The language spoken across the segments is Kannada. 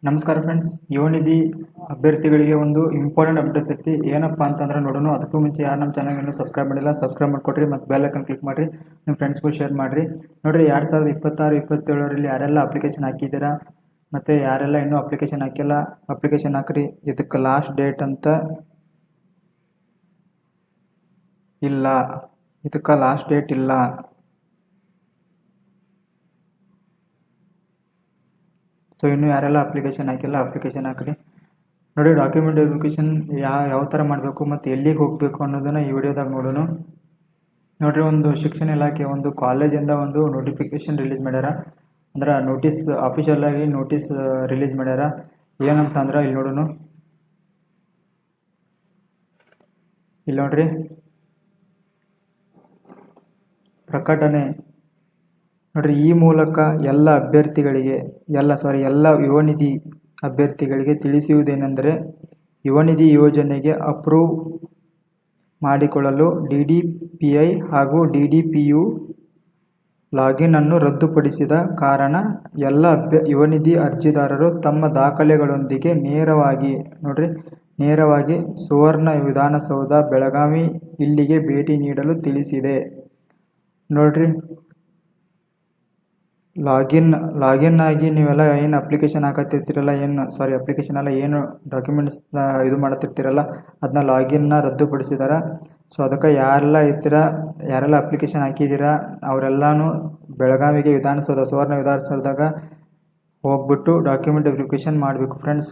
ನಮಸ್ಕಾರ ಫ್ರೆಂಡ್ಸ್, ಯುವನಿಧಿ ಅಭ್ಯರ್ಥಿಗಳಿಗೆ ಒಂದು ಇಂಪಾರ್ಟೆಂಟ್ ಅಪ್ಡೇಟ್ ಐತಿ. ಏನಪ್ಪ ಅಂತಂದ್ರೆ ನೋಡೋಣ. ಅದಕ್ಕೂ ಮುಂಚೆ ಯಾರು ನಮ್ಮ ಚಾನಲ್ ಇನ್ನೂ ಸಬ್ಸ್ಕ್ರೈಬ್ ಮಾಡಿಲ್ಲ, ಸಬ್ಸ್ಕ್ರೈಬ್ ಮಾಡ್ಕೊಡ್ರಿ ಮತ್ತು ಬೆಲ್ ಐಕನ್ ಕ್ಲಿಕ್ ಮಾಡಿರಿ. ನಿಮ್ಮ ಫ್ರೆಂಡ್ಸ್ಗೂ ಶೇರ್ ಮಾಡಿರಿ. ನೋಡಿರಿ, 2026-27ರಲ್ಲಿ ಯಾರೆಲ್ಲ ಅಪ್ಲಿಕೇಶನ್ ಹಾಕಿದ್ದೀರಾ ಮತ್ತು ಯಾರೆಲ್ಲ ಇನ್ನೂ ಅಪ್ಲಿಕೇಶನ್ ಹಾಕಿಲ್ಲ, ಅಪ್ಲಿಕೇಶನ್ ಹಾಕ್ರಿ. ಇದಕ್ಕೆ ಲಾಸ್ಟ್ ಡೇಟ್ ಅಂತ ಇಲ್ಲ, ಇದಕ್ಕೆ ಲಾಸ್ಟ್ ಡೇಟ್ ಇಲ್ಲ. ಸೊ ಇನ್ನೂ ಯಾರೆಲ್ಲ ಅಪ್ಲಿಕೇಶನ್ ಹಾಕಿಲ್ಲ ಅಪ್ಲಿಕೇಶನ್ ಹಾಕ್ರಿ. ನೋಡಿ, ಡಾಕ್ಯುಮೆಂಟ್ ವೆರಿಫಿಕೇಷನ್ ಯಾವ ಥರ ಮಾಡಬೇಕು ಮತ್ತು ಎಲ್ಲಿಗೆ ಹೋಗಬೇಕು ಅನ್ನೋದನ್ನು ಈ ವಿಡಿಯೋದಾಗ ನೋಡೋಣ. ನೋಡಿರಿ, ಒಂದು ಶಿಕ್ಷಣ ಇಲಾಖೆ ಒಂದು ಕಾಲೇಜಿಂದ ಒಂದು ನೋಟಿಫಿಕೇಷನ್ ರಿಲೀಸ್ ಮಾಡ್ಯಾರ. ಅಂದ್ರೆ ನೋಟಿಸ್, ಅಫಿಷಿಯಲ್ ಆಗಿ ನೋಟಿಸ್ ರಿಲೀಸ್ ಮಾಡ್ಯಾರ. ಏನಂತ ಅಂದ್ರೆ ಇಲ್ಲಿ ನೋಡೋಣ. ಇಲ್ಲಿ ನೋಡ್ರಿ, ಪ್ರಕಟಣೆ ನೋಡ್ರಿ. ಈ ಮೂಲಕ ಎಲ್ಲ ಅಭ್ಯರ್ಥಿಗಳಿಗೆ ಎಲ್ಲ ಯುವನಿಧಿ ಅಭ್ಯರ್ಥಿಗಳಿಗೆ ತಿಳಿಸುವುದೇನೆಂದರೆ, ಯುವನಿಧಿ ಯೋಜನೆಗೆ ಅಪ್ರೂವ್ ಮಾಡಿಕೊಳ್ಳಲು DDPI ಹಾಗೂ DDPU ಲಾಗಿನ್ ಅನ್ನು ರದ್ದುಪಡಿಸಿದ ಕಾರಣ ಎಲ್ಲ ಯುವನಿಧಿ ಅರ್ಜಿದಾರರು ತಮ್ಮ ದಾಖಲೆಗಳೊಂದಿಗೆ ನೇರವಾಗಿ ಸುವರ್ಣ ವಿಧಾನಸೌಧ ಬೆಳಗಾವಿ ಇಲ್ಲಿಗೆ ಭೇಟಿ ನೀಡಲು ತಿಳಿಸಿದೆ. ನೋಡ್ರಿ, ಲಾಗಿನ್ ಆಗಿ ನೀವೆಲ್ಲ ಏನು ಅಪ್ಲಿಕೇಶನ್ ಹಾಕತ್ತಿರ್ತೀರಲ್ಲ, ಅಪ್ಲಿಕೇಶನ್ ಎಲ್ಲ ಏನು ಡಾಕ್ಯುಮೆಂಟ್ಸ್ ಇದು ಮಾಡತ್ತಿರ್ತೀರಲ್ಲ, ಅದನ್ನ ಲಾಗಿನ್ನ ರದ್ದುಪಡಿಸಿದಾರ. ಸೊ ಅದಕ್ಕೆ ಯಾರೆಲ್ಲ ಅಪ್ಲಿಕೇಶನ್ ಹಾಕಿದ್ದೀರಾ ಅವರೆಲ್ಲನೂ ಬೆಳಗಾವಿಗೆ ಸುವರ್ಣ ವಿಧಾನಸೌಧದಾಗ ಹೋಗ್ಬಿಟ್ಟು ಡಾಕ್ಯುಮೆಂಟ್ ವೆರಿಫಿಕೇಷನ್ ಮಾಡಬೇಕು ಫ್ರೆಂಡ್ಸ್.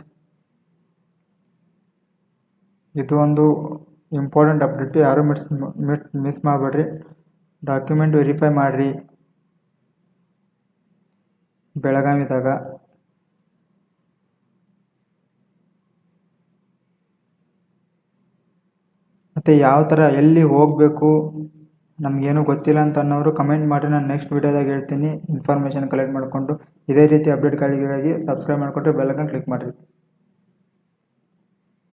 ಇದು ಒಂದು ಇಂಪಾರ್ಟೆಂಟ್ ಅಪ್ಡೇಟ್, ಯಾರು ಮಿಸ್ ಮಾಡಬೇಡ್ರಿ. ಡಾಕ್ಯುಮೆಂಟ್ ವೆರಿಫೈ ಮಾಡಿರಿ ಬೆಳಗಾವಿದಾಗ. ಮತ್ತು ಯಾವ ಥರ ಎಲ್ಲಿ ಹೋಗಬೇಕು ನಮಗೇನು ಗೊತ್ತಿಲ್ಲ ಅಂತ ಅನ್ನೋರು ಕಮೆಂಟ್ ಮಾಡಿ, ನಾನು ನೆಕ್ಸ್ಟ್ ವೀಡಿಯೋದಾಗ ಹೇಳ್ತೀನಿ ಇನ್ಫಾರ್ಮೇಷನ್ ಕಲೆಕ್ಟ್ ಮಾಡಿಕೊಂಡು. ಇದೇ ರೀತಿ ಅಪ್ಡೇಟ್ಗಳಿಗಾಗಿ ಸಬ್ಸ್ಕ್ರೈಬ್ ಮಾಡಿಕೊಂಡ್ರೆ ಬೆಲ್ ಐಕಾನ್ ಕ್ಲಿಕ್ ಮಾಡಿರಿ.